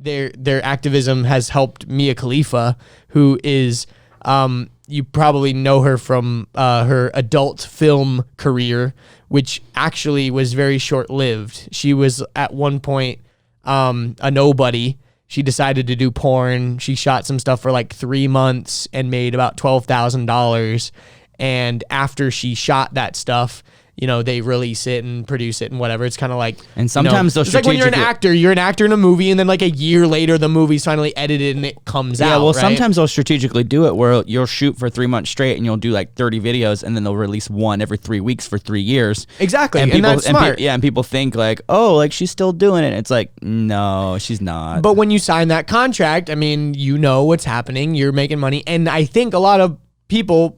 their activism has helped Mia Khalifa, who is you probably know her from her adult film career, which actually was very short-lived. She was at one point a nobody. She decided to do porn. She shot some stuff for like 3 months and made about $12,000. And after she shot that stuff, you know, they release it and produce it and whatever. It's kind of like, and sometimes those it's like when you're an actor in a movie, and then like a year later, the movie's finally edited and it comes out. Yeah, well, right? sometimes they'll strategically do it where you'll shoot for 3 months straight and you'll do like 30 videos, and then they'll release one every 3 weeks for 3 years. Exactly, and people, that's smart. And people think like, oh, like she's still doing it. It's like, no, she's not. But when you sign that contract, I mean, you know what's happening. You're making money, and I think a lot of people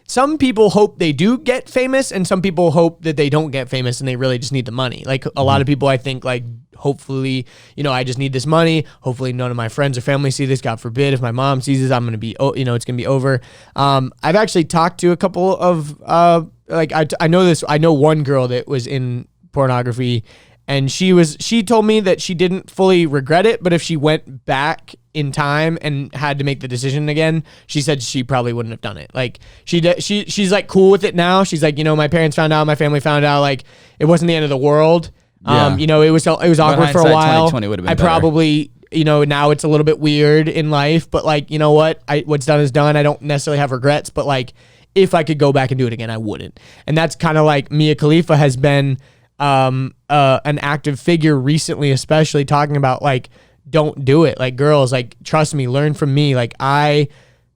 some people hope they do get famous, and some people hope that they don't get famous and they really just need the money. Like a lot of people, I think, like, hopefully, you know, I just need this money. Hopefully none of my friends or family see this. God forbid, if my mom sees this, I'm going to be, you know, it's going to be over. I've actually talked to a couple of, I know one girl that was in pornography, and she told me that she didn't fully regret it, but if she went back in time and had to make the decision again, she said she probably wouldn't have done it. Like she's like cool with it now. She's like, you know, my parents found out, my family found out, like it wasn't the end of the world. Yeah. You know, it was awkward for a while. 2020 would have been I better. Probably, you know, now it's a little bit weird in life, but like, you know what? What's done is done. I don't necessarily have regrets, but like if I could go back and do it again, I wouldn't. And that's kind of like Mia Khalifa has been an active figure recently, especially talking about like, don't do it. Like, girls, like, trust me, learn from me. Like, I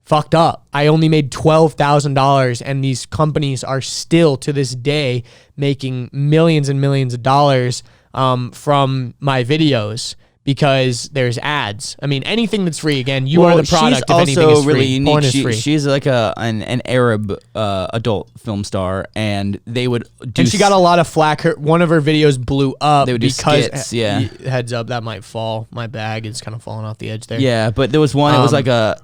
fucked up. I only made $12,000, and these companies are still to this day making millions and millions of dollars from my videos because there's ads. I mean, anything that's free, again, you are the product. If anything is free, really unique. Porn is free. She's like an Arab adult film star, and they would do. And she got a lot of flack. One of her videos blew up. They would do skits. Yeah, heads up, that might fall. My bag is kind of falling off the edge there. Yeah, but there was one. It was like a.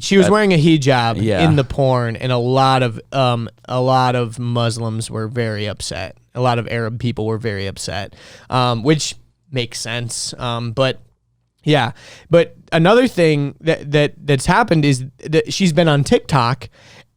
She was wearing a hijab in the porn, and a lot of Muslims were very upset. A lot of Arab people were very upset, which makes sense. But yeah, but another thing that's happened is that she's been on TikTok,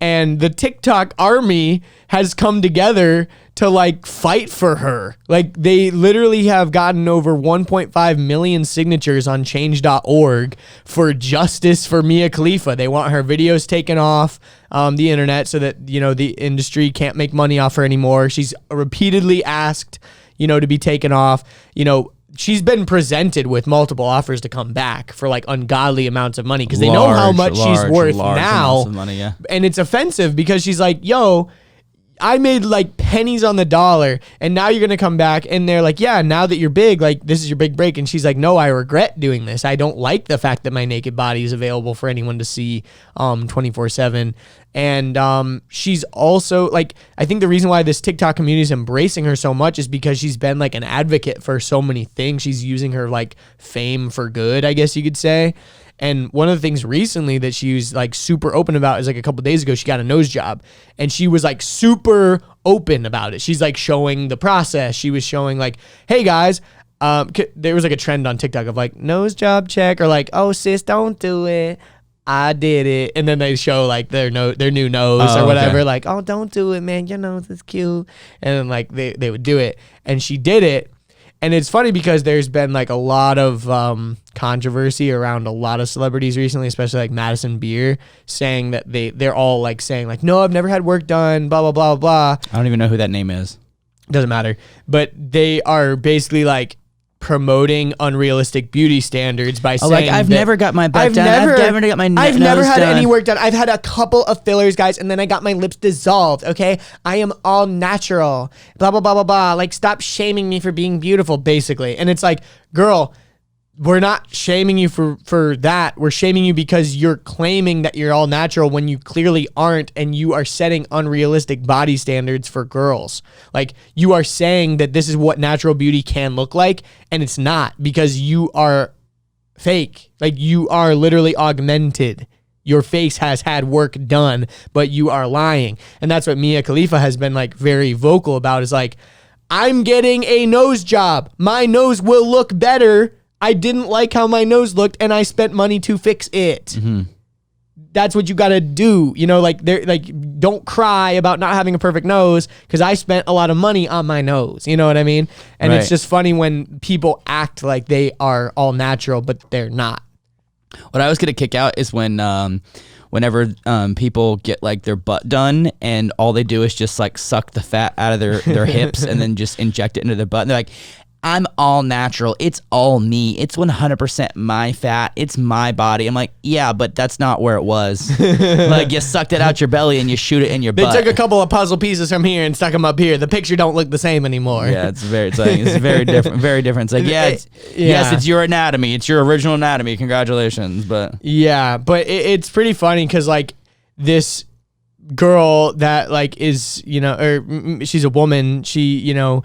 and the TikTok army has come together to like fight for her. Like they literally have gotten over 1.5 million signatures on change.org for justice for Mia Khalifa. They want her videos taken off the internet so that, you know, the industry can't make money off her anymore. She's repeatedly asked, you know, to be taken off. You know, she's been presented with multiple offers to come back for like ungodly amounts of money because they know how much she's worth now. Money, yeah. And it's offensive because she's like, yo, I made like pennies on the dollar, and now you're going to come back, and they're like, yeah, now that you're big, like this is your big break. And she's like, no, I regret doing this. I don't like the fact that my naked body is available for anyone to see 24/7. And she's also like, I think the reason why this TikTok community is embracing her so much is because she's been like an advocate for so many things. She's using her like fame for good, I guess you could say. And one of the things recently that she was like super open about is like a couple of days ago, she got a nose job, and she was like super open about it. She's like showing the process. She was showing like, hey guys, there was like a trend on TikTok of like nose job check, or like, oh sis, don't do it, I did it. And then they show like their new nose or whatever. Okay. Like, oh, don't do it, man. Your nose is cute. And then like they would do it, and she did it. And it's funny because there's been like a lot of controversy around a lot of celebrities recently, especially like Madison Beer, saying that they're all like saying like, no, I've never had work done, blah, blah, blah, blah. I don't even know who that name is. Doesn't matter. But they are basically like promoting unrealistic beauty standards by saying, like, I've never got my butt done. I've never got my I've never had any work done. I've had a couple of fillers, guys, and then I got my lips dissolved. Okay, I am all natural. Blah blah blah blah blah. Like, stop shaming me for being beautiful, basically. And it's like, girl, we're not shaming you for that. We're shaming you because you're claiming that you're all natural when you clearly aren't, and you are setting unrealistic body standards for girls. Like, you are saying that this is what natural beauty can look like, and it's not, because you are fake. Like, you are literally augmented. Your face has had work done, but you are lying. And that's what Mia Khalifa has been like very vocal about, is like, I'm getting a nose job. My nose will look better. I didn't like how my nose looked and I spent money to fix it. Mm-hmm. That's what you got to do. You know, like don't cry about not having a perfect nose because I spent a lot of money on my nose. You know what I mean? And it's just funny when people act like they are all natural, but they're not. What I was going to kick out is whenever people get like their butt done and all they do is just like suck the fat out of their hips and then just inject it into their butt. And they're like, I'm all natural. It's all me. It's 100% my fat. It's my body. I'm like, yeah, but that's not where it was. Like you sucked it out your belly and you shoot it in your butt. They took a couple of puzzle pieces from here and stuck them up here. The picture don't look the same anymore. Yeah, it's very different. Very different. It's like, yes, it's your anatomy. It's your original anatomy. Congratulations. But yeah, but it's pretty funny because like this girl that like is, you know, or she's a woman. She, you know,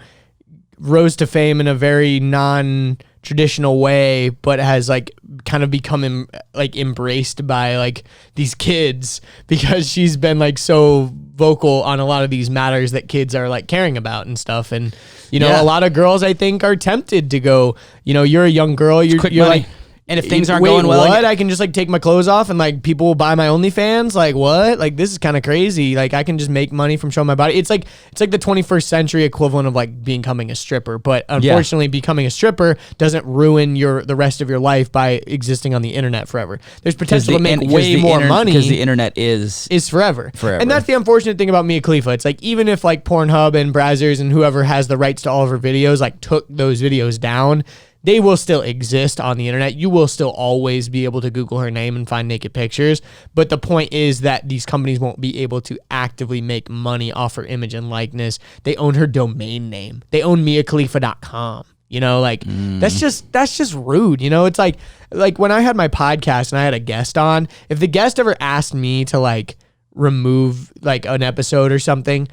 rose to fame in a very non-traditional way, but has like kind of become embraced by like these kids because she's been like so vocal on a lot of these matters that kids are like caring about and stuff. And you know, a lot of girls I think are tempted to go, you know, you're a young girl, you're like, and if things aren't going well, I can just like take my clothes off and like people will buy my OnlyFans. Like what? Like this is kind of crazy. Like I can just make money from showing my body. It's like the 21st century equivalent of like becoming a stripper. But unfortunately, becoming a stripper doesn't ruin the rest of your life by existing on the internet forever. There's potential to make way more money because the internet is forever. And that's the unfortunate thing about Mia Khalifa. It's like even if like Pornhub and Brazzers and whoever has the rights to all of her videos like took those videos down, they will still exist on the internet. You will still always be able to Google her name and find naked pictures. But the point is that these companies won't be able to actively make money off her image and likeness. They own her domain name. They own MiaKhalifa.com. You know, like that's just rude. You know, it's like when I had my podcast and I had a guest on, if the guest ever asked me to like remove like an episode or something,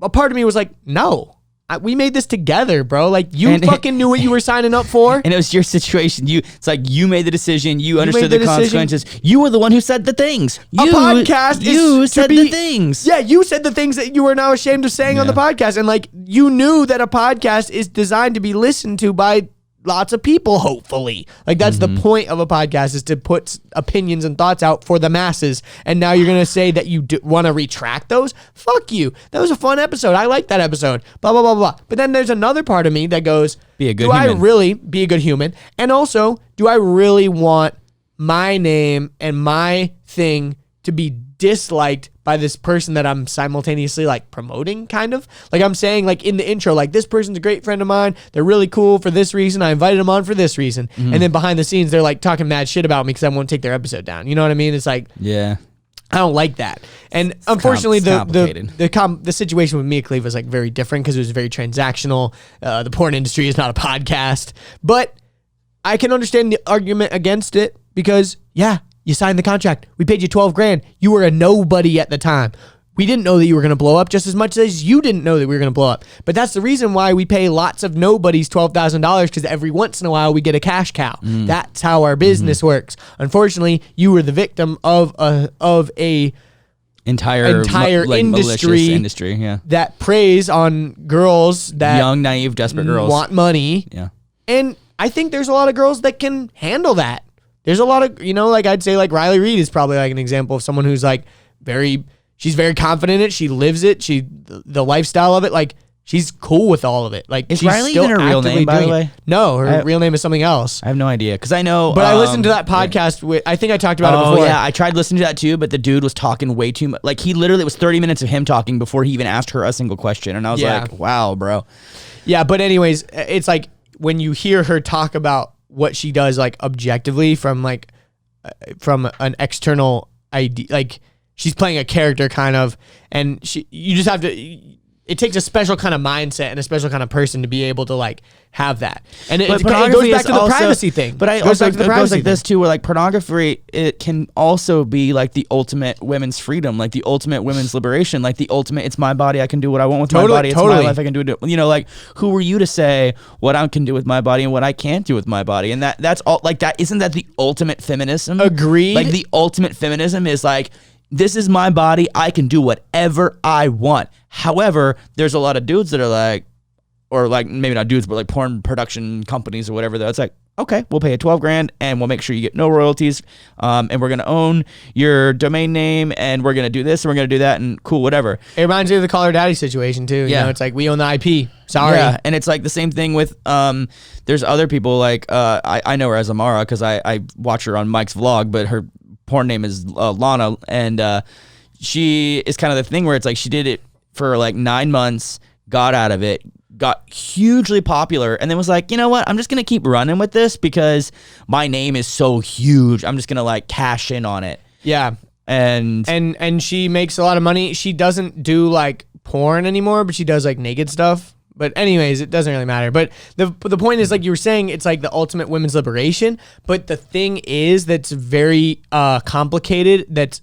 a part of me was like, no. We made this together, bro. Like you fucking knew what you were signing up for. And it was your situation. It's like you made the decision. You understood the consequences. You were the one who said the things. A podcast you said the things. Yeah, you said the things that you are now ashamed of saying on the podcast. And like you knew that a podcast is designed to be listened to by lots of people, hopefully. Like that's the point of a podcast, is to put opinions and thoughts out for the masses. And now you're gonna say that you want to retract those? Fuck you. That was a fun episode. I like that episode. Blah blah blah blah. But then there's another part of me that goes, be a good human. I really be a good human? And also, do I really want my name and my thing to be disliked by this person that I'm simultaneously like promoting, kind of? Like I'm saying like in the intro, like this person's a great friend of mine. They're really cool for this reason. I invited them on for this reason. And then behind the scenes, they're like talking mad shit about me because I won't take their episode down. You know what I mean? It's like, I don't like that. And unfortunately, the situation with Mia Khalifa is like very different because it was very transactional. The porn industry is not a podcast, but I can understand the argument against it because you signed the contract. We paid you $12,000. You were a nobody at the time. We didn't know that you were going to blow up just as much as you didn't know that we were going to blow up. But that's the reason why we pay lots of nobodies $12,000, because every once in a while we get a cash cow. That's how our business works. Unfortunately, you were the victim of a entire industry that preys on girls that young, naive, desperate girls want money. Yeah. And I think there's a lot of girls that can handle that. There's a lot of, you know, like I'd say like Riley Reid is probably like an example of someone who's like she's very confident in it. She lives it. The lifestyle of it. Like she's cool with all of it. Like is she's Riley still even her real name, by the way? No, her real name is something else. I have no idea. Cause I know, but I listened to that podcast I think I talked about it before. Yeah. I tried listening to that too, but the dude was talking way too much. Like he literally, it was 30 minutes of him talking before he even asked her a single question. And I was like, wow, bro. Yeah. But anyways, it's like when you hear her talk about what she does, like objectively from an external idea, like she's playing a character kind of, and you just have to, it takes a special kind of mindset and a special kind of person to be able to like have that. And it goes back to the privacy thing. But it goes like this too, where like pornography, it can also be like the ultimate women's freedom, like the ultimate women's liberation, like the ultimate, it's my body, I can do what I want with my body, it's my life, I can do it. You know, like who are you to say what I can do with my body and what I can't do with my body? And that's all, like that, isn't that the ultimate feminism? Agreed. Like the ultimate feminism is like, this is my body, I can do whatever I want. However, there's a lot of dudes that are like, or like maybe not dudes, but like porn production companies or whatever. That's like, okay, we'll pay you 12 grand and we'll make sure you get no royalties. And we're going to own your domain name and we're going to do this and we're going to do that and cool, whatever. It reminds me of the Call Her Daddy situation too. You know, it's like, we own the IP. Sorry. Yeah, and it's like the same thing with there's other people like I know her as Amara because I watch her on Mike's vlog, but her porn name is Lana, and she is kind of the thing where it's like she did it for like 9 months, got out of it, got hugely popular, and then was like, you know what, I'm just gonna keep running with this because my name is so huge. I'm just gonna like cash in on it. Yeah. And she makes a lot of money. She doesn't do like porn anymore, but she does like naked stuff. But anyways, it doesn't really matter. But the point is, like you were saying, it's like the ultimate women's liberation. But the thing is that's very complicated, that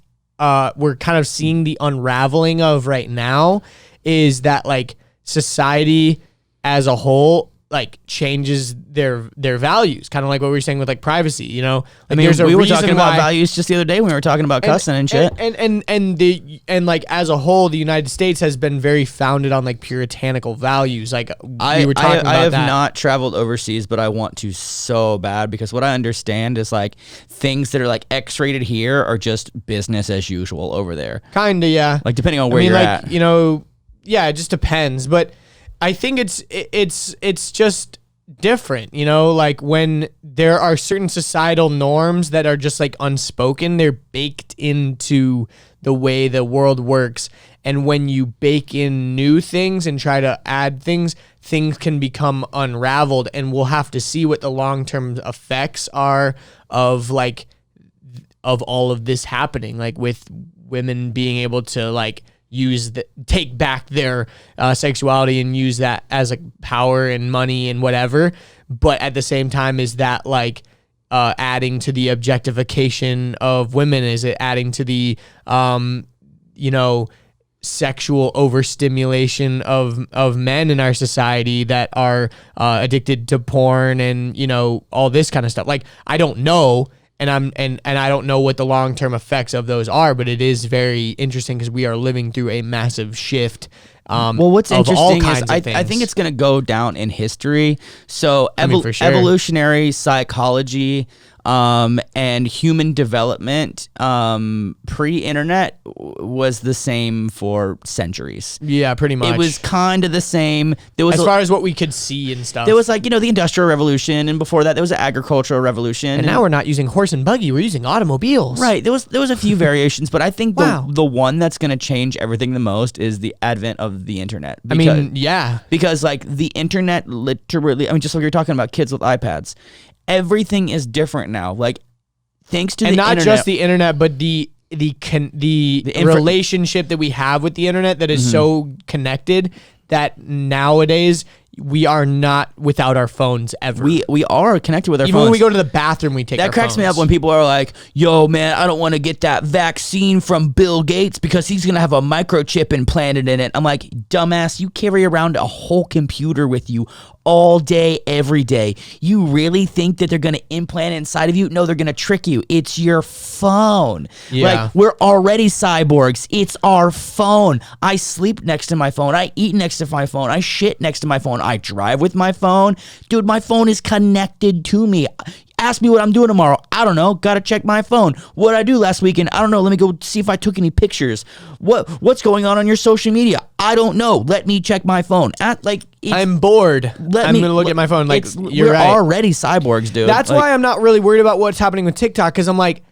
we're kind of seeing the unraveling of right now, is that like society as a whole like changes their values, kind of like what we were saying with like privacy, you know. Like, I mean, we were talking about values just the other day when we were talking about cussing and shit. And like as a whole, the United States has been very founded on like puritanical values. Like we were talking about I have that. not traveled overseas, but I want to so bad, because what I understand is like things that are like X-rated here are just business as usual over there. Kinda, yeah. Like depending on where you're like, at, you know, yeah, it just depends. But I think it's just different, you know, like when there are certain societal norms that are just like unspoken, they're baked into the way the world works. And when you bake in new things and try to add things can become unraveled, and we'll have to see what the long-term effects are of like, of all of this happening, like with women being able to like take back their sexuality and use that as like power and money and whatever. But at the same time, is that like adding to the objectification of women? Is it adding to the you know, sexual overstimulation of men in our society that are addicted to porn and, you know, all this kind of stuff? Like, I don't know. And I don't know what the long-term effects of those are, but it is very interesting because we are living through a massive shift. Well, what's interesting is I think it's going to go down in history. So for sure. Evolutionary psychology and human development pre-internet was the same for centuries. Yeah, pretty much. It was kind of the same. There was as far as what we could see and stuff. There was like, you know, the Industrial Revolution, and before that there was the Agricultural Revolution. And now we're not using horse and buggy, we're using automobiles. Right. There was a few variations, but I think the one that's going to change everything the most is the advent of the internet. Because like the internet literally, I mean, just like you're talking about kids with iPads, everything is different now. Like, thanks to the internet. And not just the internet, but the relationship that we have with the internet that is so connected that nowadays we are not without our phones ever. We are connected with our phones. Even when we go to the bathroom, we take our phones. That cracks me up when people are like, yo, man, I don't want to get that vaccine from Bill Gates because he's going to have a microchip implanted in it. I'm like, dumbass, you carry around a whole computer with you all day, every day. You really think that they're going to implant it inside of you? No, they're going to trick you. It's your phone. Yeah. Like, we're already cyborgs. It's our phone. I sleep next to my phone. I eat next to my phone. I shit next to my phone. I drive with my phone. Dude, my phone is connected to me. Ask me what I'm doing tomorrow. I don't know. Gotta check my phone. What did I do last weekend? I don't know. Let me go see if I took any pictures. What's going on your social media? I don't know. Let me check my phone. I'm bored. I'm gonna look at my phone. Like, you're right. We're already cyborgs, dude. That's why I'm not really worried about what's happening with TikTok, because I'm like,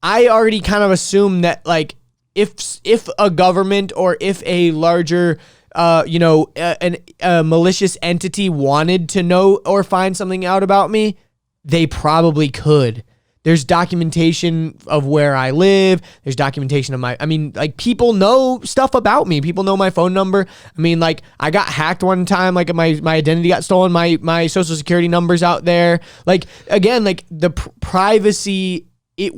I already kind of assume that like if a government or if a larger a malicious entity wanted to know or find something out about me, they probably could. There's documentation of where I live. There's documentation of people know stuff about me. People know my phone number. I mean, like, I got hacked one time. Like, my identity got stolen. My social security number's out there. Like, again, like the privacy, if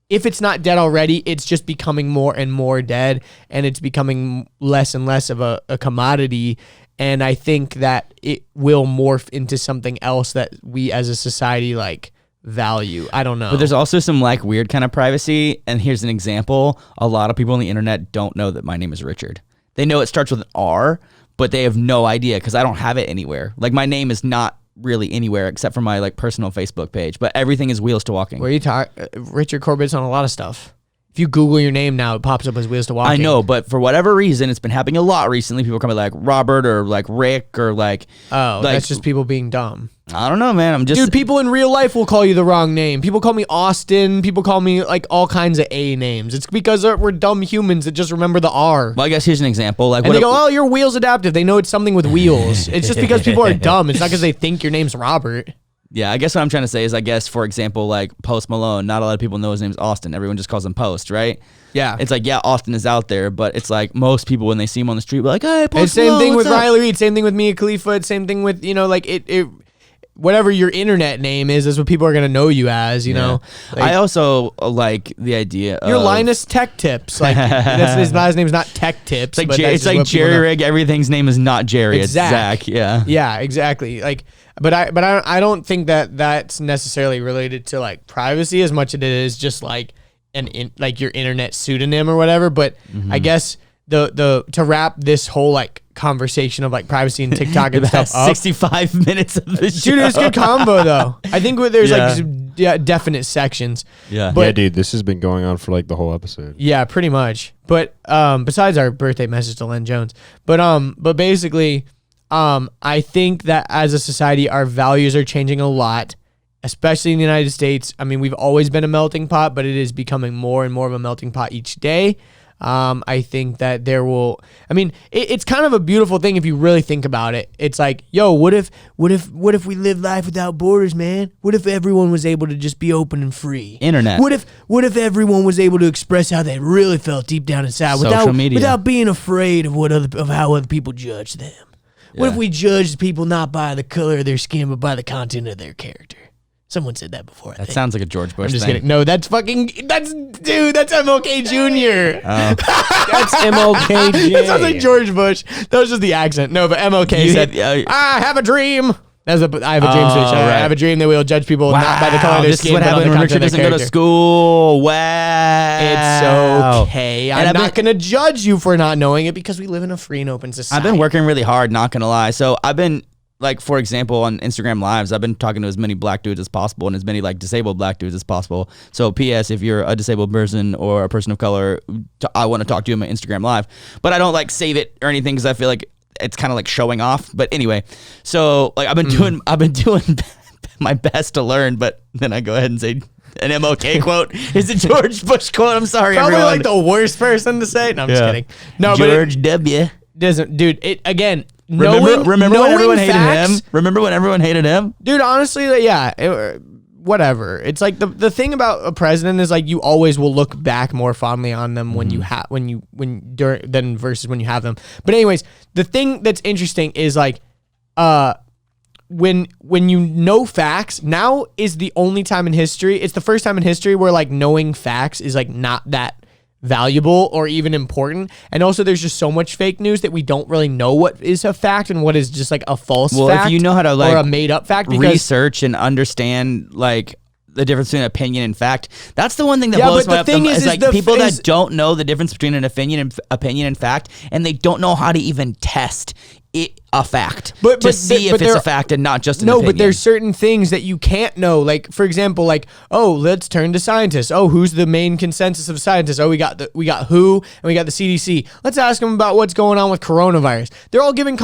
it's not dead already, it's just becoming more and more dead, and it's becoming less and less of a commodity. And I think that it will morph into something else that we as a society like value. I don't know. But there's also some like weird kind of privacy. And here's an example. A lot of people on the internet don't know that my name is Richard. They know it starts with an R, but they have no idea because I don't have it anywhere. Like, my name is not really anywhere except for my like personal Facebook page. But everything is Wheels to Walking. Where you talk, Richard Corbett's on a lot of stuff. If you Google your name now, it pops up as Wheels to Walking. I know, but for whatever reason, it's been happening a lot recently. People are coming like Robert or like Rick or like. Oh, that's just people being dumb. I don't know, man. I'm just. Dude, people in real life will call you the wrong name. People call me Austin. People call me like all kinds of A names. It's because we're dumb humans that just remember the R. Well, I guess here's an example. Like, and they go, oh, you're Wheels Adaptive. They know it's something with wheels. It's just because people are dumb. It's not because they think your name's Robert. Yeah, I guess what I'm trying to say is, I guess, for example, like Post Malone, not a lot of people know his name's Austin. Everyone just calls him Post, right? Yeah. It's like, yeah, Austin is out there, but it's like most people, when they see him on the street, be like, hey, Post It's same Malone, thing with what's up? Riley Reid. Same thing with Mia Khalifa. It's same thing with, like it whatever your internet name is what people are going to know you as, you know? Like, I also like the idea you're of... Linus Tech Tips. Like, his name's not Tech Tips. It's like, but that's it's just like what people Jerry know. Rig. Everything's name is not Jerry. It's It's Zach. Zach. Yeah. Yeah, exactly. Like, but I don't think that that's necessarily related to like privacy as much as it is just like like your internet pseudonym or whatever. But I guess the to wrap this whole like conversation of like privacy and TikTok and stuff up. 65 minutes of the show. Dude, it's good combo though. I think there's like definite sections. Yeah. But, yeah, dude, this has been going on for like the whole episode. Yeah, pretty much. But besides our birthday message to Len Jones, but basically, I think that as a society, our values are changing a lot, especially in the United States. I mean, we've always been a melting pot, but it is becoming more and more of a melting pot each day. I think that it's kind of a beautiful thing if you really think about it. It's like, yo, what if we live life without borders, man? What if everyone was able to just be open and free? Internet. What if everyone was able to express how they really felt deep down inside Social media. without being afraid of how other people judge them? What if we judged people not by the color of their skin, but by the content of their character? Someone said that before. That sounds like a George Bush I'm just thing. kidding. No, that's MLK Jr. That's MLK. That sounds like George Bush. That was just the accent. No, but MLK said, I have a dream. I have a dream speech. I have a dream that we'll judge people not by the color of their this skin, is what but on happened the when content Richard of their doesn't go to character. school. Wow. It's okay. And I'm I've not going to judge you for not knowing it because we live in a free and open society. I've been working really hard, not gonna lie. So I've been, like, for example, on Instagram Lives, I've been talking to as many black dudes as possible and as many like disabled black dudes as possible. So P.S. if you're a disabled person or a person of color, I want to talk to you on my Instagram Live. But I don't like save it or anything because I feel like it's kind of like showing off. But anyway, so like I've been doing my best to learn, but then I go ahead and say an MLK quote is a George Bush quote. I'm sorry, Probably everyone. like the worst person to say. No, I'm just kidding. No, George W. but it doesn't, dude. It again. Remember when knowing everyone hated facts, him? Remember when everyone hated him? dude? Honestly, whatever. It's like the thing about a president is like you always will look back more fondly on them when you have than versus when you have them. But anyways, the thing that's interesting is like when you know facts, now is the only time in history. It's the first time in history where like knowing facts is like not that valuable or even important. And also there's just so much fake news that we don't really know what is a fact and what is just like a false fact. If you know how to like or a made up fact, because research and understand like the difference between opinion and fact. That's the one thing that blows but my the up. thing is like the people is- that don't know the difference between an opinion and fact, and they don't know how to even test it a fact to see if it's a fact and not just an opinion. But there's certain things that you can't know. Like, for example, like, oh, let's turn to scientists. Oh, who's the main consensus of scientists? Oh, we got WHO and we got the CDC. Let's ask them about what's going on with coronavirus. They're all giving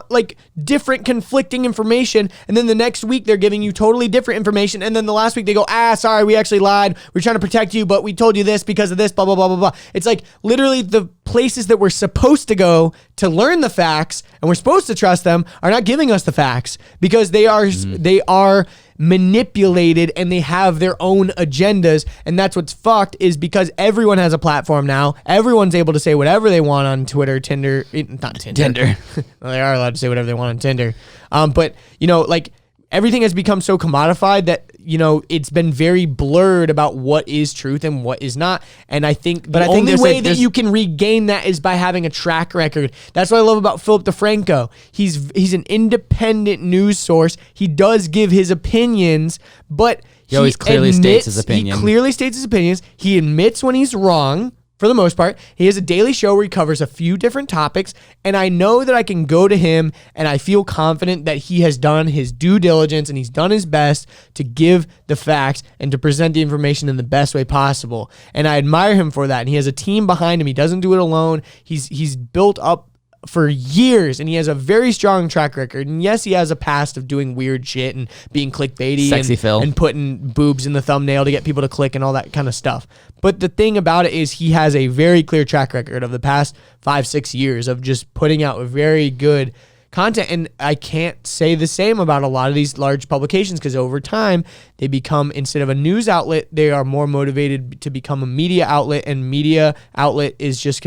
like different conflicting information, and then the next week they're giving you totally different information, and then the last week they go, sorry, we actually lied. We're trying to protect you, but we told you this because of this, blah, blah, blah, blah, blah. It's like literally the places that we're supposed to go to learn the facts and we're supposed to trust them are not giving us the facts because they are manipulated and they have their own agendas. And that's what's fucked is because everyone has a platform now. Everyone's able to say whatever they want on Twitter, Tinder, not Tinder. Well, they are allowed to say whatever they want on Tinder. But like everything has become so commodified that, it's been very blurred about what is truth and what is not. And I think the only way that you can regain that is by having a track record. That's what I love about Philip DeFranco. He's an independent news source. He does give his opinions, but he always clearly states his opinion. He clearly states his opinions. He admits when he's wrong. for the most part. He has a daily show where he covers a few different topics, and I know that I can go to him and I feel confident that he has done his due diligence and he's done his best to give the facts and to present the information in the best way possible. And I admire him for that. And he has a team behind him. He doesn't do it alone. He's built up for years, and he has a very strong track record. And yes, he has a past of doing weird shit and being clickbaity Sexy Phil. and putting boobs in the thumbnail to get people to click and all that kind of stuff. But the thing about it is he has a very clear track record of the past 5-6 years of just putting out very good content. And I can't say the same about a lot of these large publications, because over time they become, instead of a news outlet, they are more motivated to become a media outlet, and media outlet is just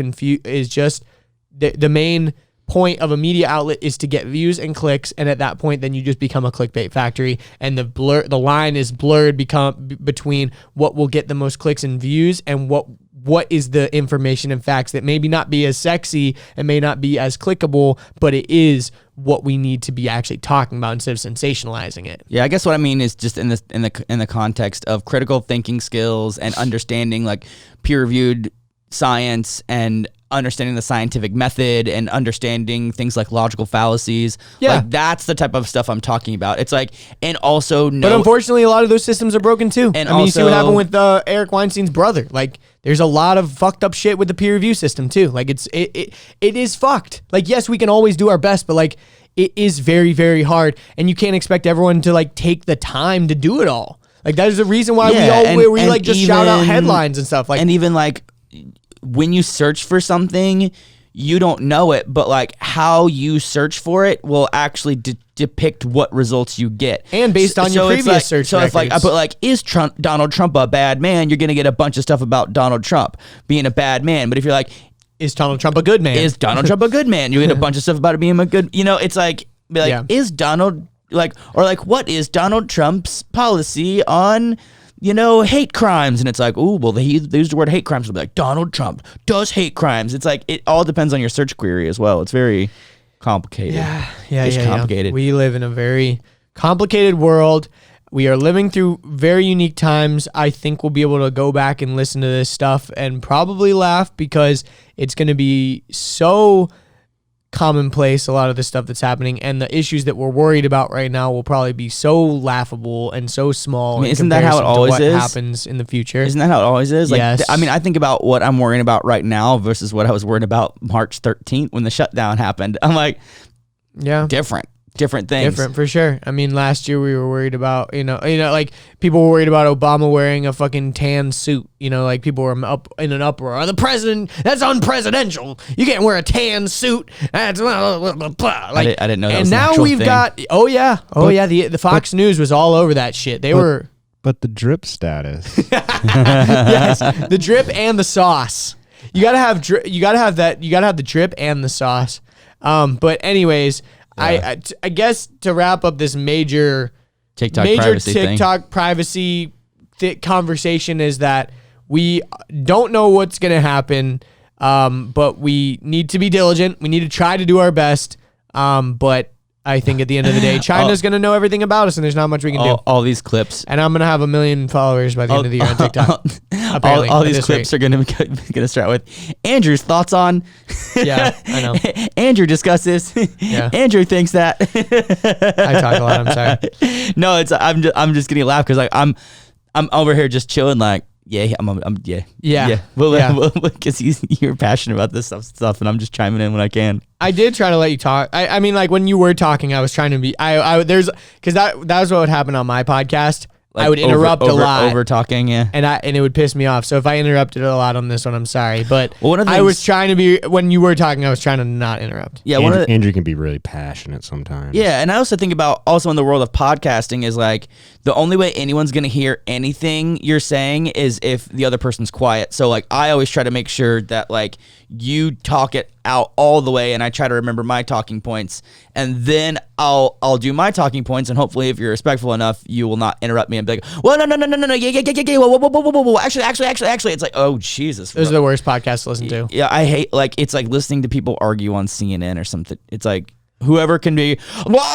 the main point of a media outlet is to get views and clicks, and at that point then you just become a clickbait factory, and the line is blurred between what will get the most clicks and views and what is the information and facts that maybe not be as sexy and may not be as clickable, but it is what we need to be actually talking about instead of sensationalizing it. Yeah, I guess what I mean is just in the context of critical thinking skills and understanding like peer-reviewed science and understanding the scientific method and understanding things like logical fallacies. Yeah. Like that's the type of stuff I'm talking about. It's like, and also But unfortunately, a lot of those systems are broken too. And I mean, you see what also- happened with Eric Weinstein's brother. Like, there's a lot of fucked up shit with the peer review system too. Like, it is fucked. Like, yes, we can always do our best, but like, it is very, very hard, and you can't expect everyone to like take the time to do it all. Like, that is the reason why we like just shout out headlines and stuff. Like, and even like when you search for something, you don't know it, but like how you search for it will actually depict what results you get. And based on your previous search So if like I put like, is Donald Trump a bad man? You're going to get a bunch of stuff about Donald Trump being a bad man. But if you're like, is Donald Trump a good man? Is Donald Trump a good man? You get a bunch of stuff about it being a good, it's like, is Donald what is Donald Trump's policy on, hate crimes? And it's like, oh, well, they used the word hate crimes. It'll be like, Donald Trump does hate crimes. It's like, it all depends on your search query as well. It's very complicated. It's complicated. We live in a very complicated world. We are living through very unique times. I think we'll be able to go back and listen to this stuff and probably laugh, because it's going to be so commonplace, a lot of the stuff that's happening, and the issues that we're worried about right now will probably be so laughable and so small. Isn't that how it always is? Happens in the future? Isn't that how it always is? Like, yes. I think about what I'm worrying about right now versus what I was worried about March 13th when the shutdown happened. I'm like, different things. Different for sure. I mean, last year we were worried about, like people were worried about Obama wearing a fucking tan suit. Like people were up in an uproar. The president, that's unpresidential. You can't wear a tan suit. That's blah, blah, blah, blah. Like, I didn't know that and was an now actual we've thing. got, the Fox News was all over that shit. They were. But the drip status. Yes, the drip and the sauce. You gotta have that. You gotta have the drip and the sauce. But anyways. Yeah. I guess to wrap up this major TikTok privacy conversation is that we don't know what's going to happen, but we need to be diligent. We need to try to do our best. But I think at the end of the day, China's going to know everything about us, and there's not much we can do. All these clips. And I'm going to have 1 million followers by the end of the year on TikTok. All these clips are going to start with Andrew's thoughts on. Yeah, I know. Andrew discusses. Yeah. Andrew thinks that. I talk a lot. I'm sorry. No, I'm just getting laughed because like I'm over here just chilling like. Yeah, yeah. Well, because you're passionate about this stuff, and I'm just chiming in when I can. I did try to let you talk. I mean, like when you were talking, I was trying to be. Because that was what would happen on my podcast. Like I would interrupt a lot, over talking, yeah, and it would piss me off. So if I interrupted a lot on this one, I'm sorry. But one of the I was trying to be when you were talking. I was trying to not interrupt. Yeah, Andrew can be really passionate sometimes. Yeah, and I also think about in the world of podcasting is like the only way anyone's gonna hear anything you're saying is if the other person's quiet. So like I always try to make sure that like you talk it out all the way, and I try to remember my talking points, and then I'll do my talking points, and hopefully if you're respectful enough, you will not interrupt me and be like, well, no, yeah, whoa, actually, it's like, oh Jesus, those are the worst podcasts to listen to. Yeah, I hate it's like listening to people argue on CNN or something. It's like whoever can be, and you're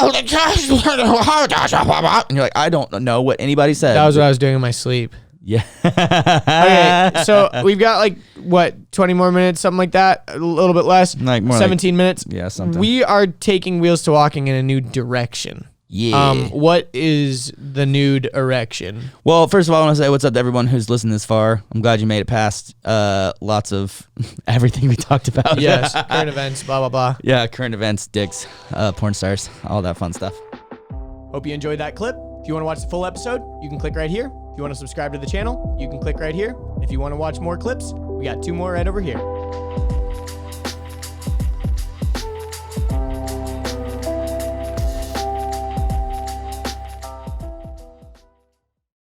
like, I don't know what anybody said. That was what I was doing in my sleep. Yeah. Okay, so we've got like what 20 more minutes, something like that, a little bit less, Like more 17 minutes. Yeah, something. We are taking Wheels to Walking in a new direction. Yeah. What is the nude erection? Well, first of all, I want to say what's up to everyone who's listened this far. I'm glad you made it past lots of everything we talked about. Yes, current events, blah blah blah. Yeah, current events, dicks, porn stars, all that fun stuff. Hope you enjoyed that clip. If you want to watch the full episode, you can click right here. If you want to subscribe to the channel, you can click right here. If you want to watch more clips, we got 2 more right over here.